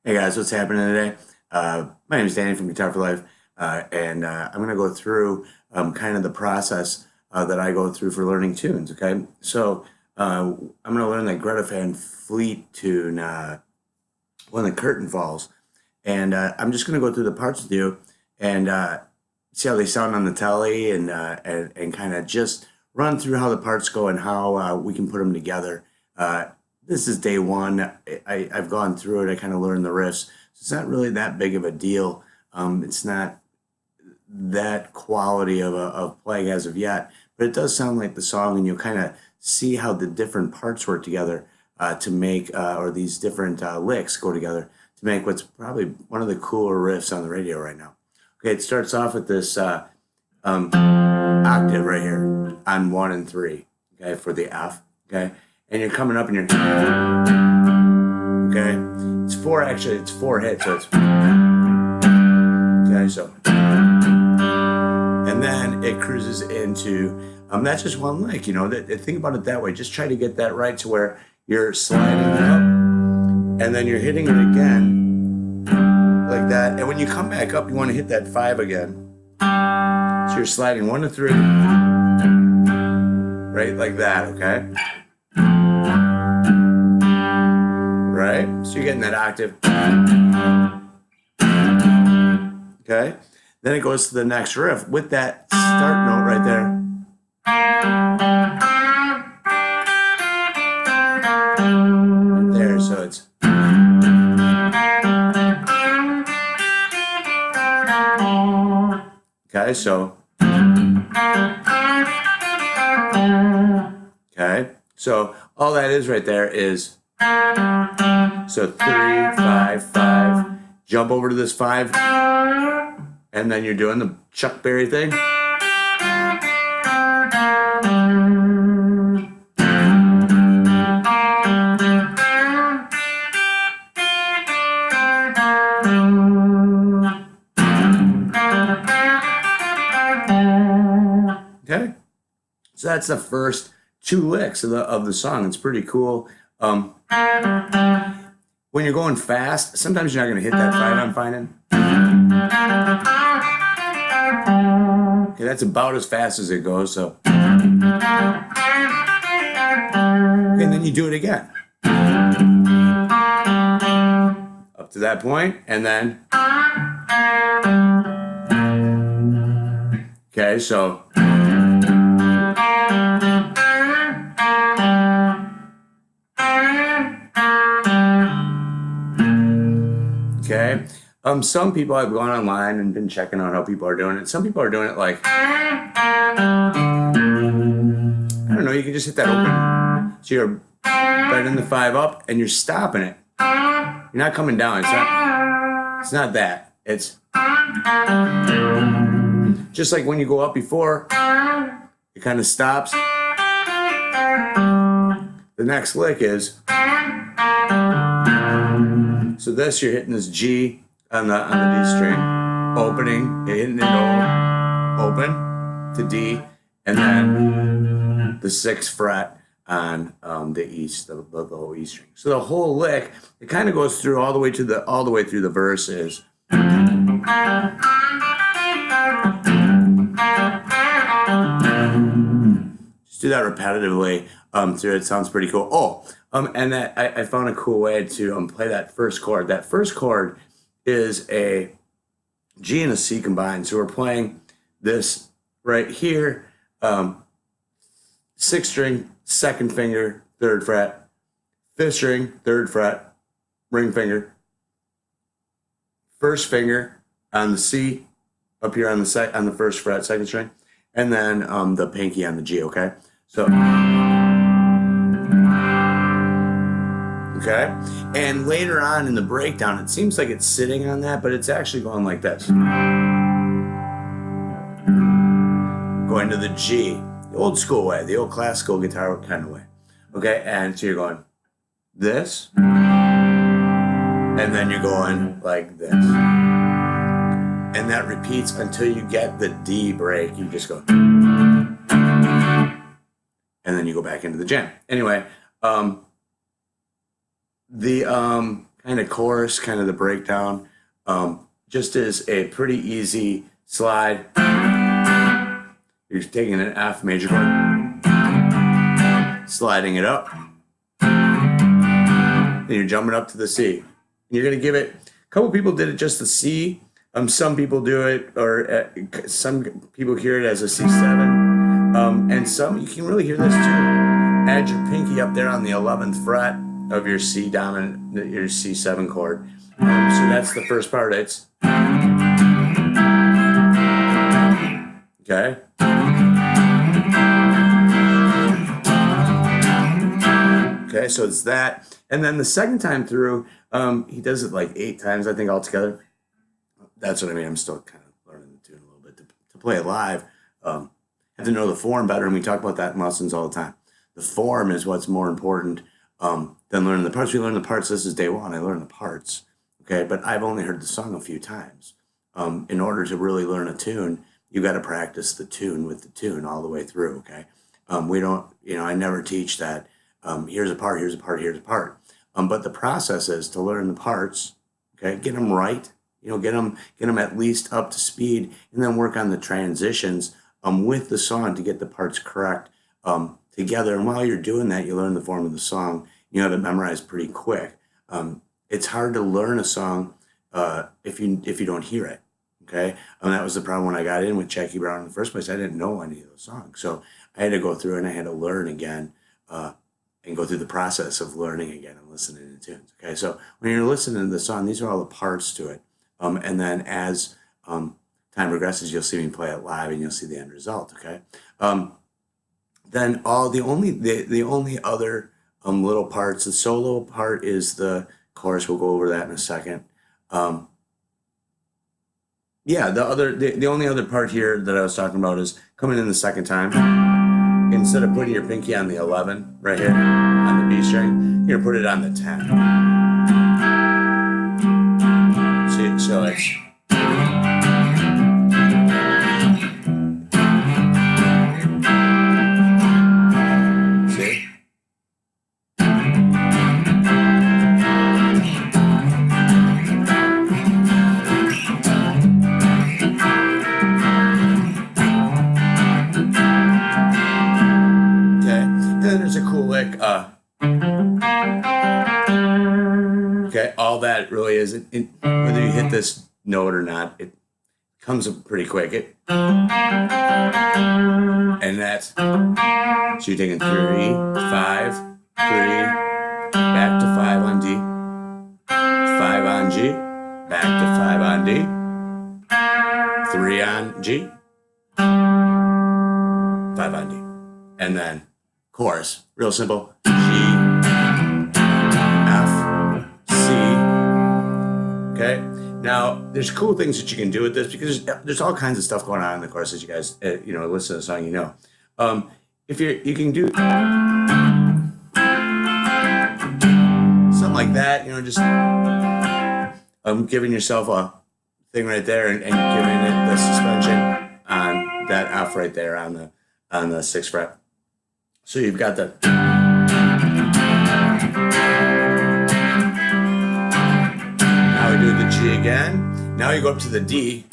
Hey guys, what's happening today? My name is Danny from Guitar for Life, and I'm going to go through kind of the process that I go through for learning tunes. Okay, so I'm going to learn that Greta Van Fleet tune, When the Curtain Falls, and I'm just going to go through the parts with you and see how they sound on the telly, and kind of just run through how the parts go and how we can put them together. This is day one. I've gone through it. I kind of learned the riffs. So it's not really that big of a deal. It's not that quality of playing as of yet, but it does sound like the song, and you'll kind of see how the different parts work together to make, or these different licks go together to make what's probably one of the cooler riffs on the radio right now. Okay, it starts off with this octave right here on 1 and 3, okay, for the F, okay? And you're coming up and you're, okay? It's four, actually, it's 4 hits, so it's, okay, so, and then it cruises into, that's just one lick, you know, think about it that way. Just try to get that right to where you're sliding it up, and then you're hitting it again, like that. And when you come back up, you want to hit that 5 again. So you're sliding 1 to 3, right, like that, okay? Right? So you're getting that octave. Okay? Then it goes to the next riff with that start note right there. Right there, so it's. Okay, so. Okay, so all that is right there is. So 3, 5, 5. Jump over to this 5, and then you're doing the Chuck Berry thing. Okay, so that's the first 2 licks of the song. It's pretty cool. When you're going fast, sometimes you're not going to hit that 5 I'm finding. Okay, that's about as fast as it goes, so. Okay, and then you do it again. Up to that point, and then. Okay, so. Okay. Some people, I've gone online and been checking out how people are doing it. Some people are doing it like, I don't know, you can just hit that open. So you're bending the 5 up and you're stopping it. You're not coming down. It's not that. It's just like when you go up before, it kind of stops. The next lick is, so this, you're hitting this G on the D string, opening, you're hitting it open to D, and then the 6th fret on the E, the whole E string. So the whole lick, it kind of goes through all the way through the verses. Just do that repetitively through it. Sounds pretty cool. Oh, and that I found a cool way to play that first chord. That first chord is a G and a C combined. So we're playing this right here, 6th string, 2nd finger, 3rd fret, 5th string, 3rd fret, ring finger, 1st finger on the C, up here on the 1st fret, 2nd string, and then the pinky on the G. Okay, so. Okay, and later on in the breakdown, it seems like it's sitting on that, but it's actually going like this. Going to the G, the old school way, the old classical guitar kind of way. Okay, and so you're going this, and then you're going like this. And that repeats until you get the D break. You just go, and then you go back into the jam. Anyway, kind kind of chorus, kind of the breakdown, just is a pretty easy slide. You're taking an F major chord, sliding it up, then you're jumping up to the C. And you're going to give it, a couple people did it just the C. Some people do it, or some people hear it as a C7. And some, you can really hear this too. Add your pinky up there on the 11th fret of your C dominant, your C7 chord. So that's the first part. It's okay. Okay, so it's that. And then the second time through, he does it like 8 times, I think, altogether. That's what I mean. I'm still kind of learning the tune a little bit. To play it live, have to know the form better, and we talk about that in lessons all the time. The form is what's more important than learning the parts. We learn the parts. This is day one. I learned the parts, okay? But I've only heard the song a few times. In order to really learn a tune, you got to practice the tune with the tune all the way through, okay? We don't, I never teach that. Here's a part, here's a part, here's a part. But the process is to learn the parts, okay? Get them right, get them at least up to speed, and then work on the transitions with the song to get the parts correct together. And while you're doing that, you learn the form of the song. You have it memorized pretty quick. It's hard to learn a song if you don't hear it, okay? And that was the problem when I got in with Jackie Brown in the first place. I didn't know any of those songs, so I had to go through and I had to learn again. And go through the process of learning again and listening to tunes. Okay, so when you're listening to the song, these are all the parts to it. And then as time progresses, you'll see me play it live, and you'll see the end result. Okay. Then the only other little parts, the solo part is the chorus. We'll go over that in a second. Yeah, the only other part here that I was talking about is coming in the second time. Instead of putting your pinky on the 11 right here on the B string, you're gonna put it on the 10. See, so it's see. There's a cool lick. Okay, all that really is, whether you hit this note or not, it comes up pretty quick. And that's, so you're taking 3, 5, 3, back to 5 on D, 5 on G, back to 5 on D, 3 on G, 5 on D, and then chorus, real simple. G, F, C. Okay. Now, there's cool things that you can do with this because there's all kinds of stuff going on in the chorus as you guys, listen to the song, If you can do something like that, just giving yourself a thing right there and giving it the suspension on that F right there on the 6th fret. So you've got the. Now we do the G again. Now you go up to the D.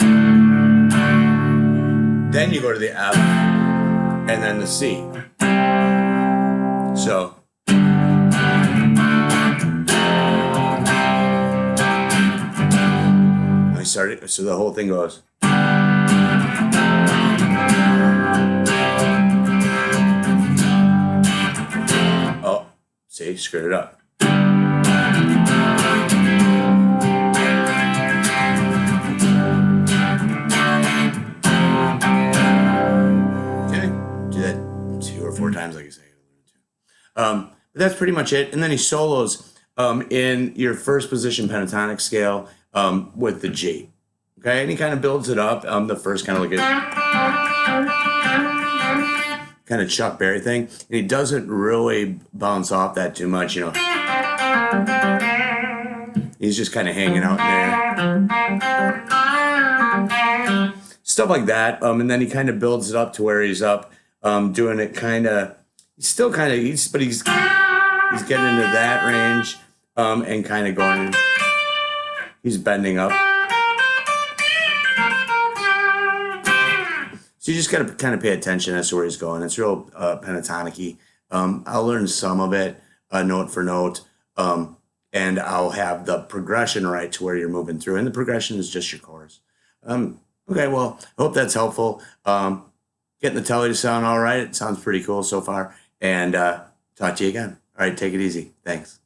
Then you go to the F. And then the C. So. I started, so the whole thing goes. See, screwed it up. Okay, do that 2 or 4 times, like I say. But that's pretty much it. And then he solos in your first position pentatonic scale with the G. Okay, and he kind of builds it up. The first kind of like kind of Chuck Berry thing, and he doesn't really bounce off that too much, He's just kind of hanging out there, stuff like that. And then he kind of builds it up to where he's up, doing it kind of. He's still kind of, but he's getting into that range, and kind of going, he's bending up. So you just got to kind of pay attention as to where he's going. It's real pentatonic-y. I'll learn some of it note for note, and I'll have the progression right to where you're moving through. And the progression is just your chorus. Okay, well, I hope that's helpful. Getting the telly to sound all right. It sounds pretty cool so far. And talk to you again. All right, take it easy. Thanks.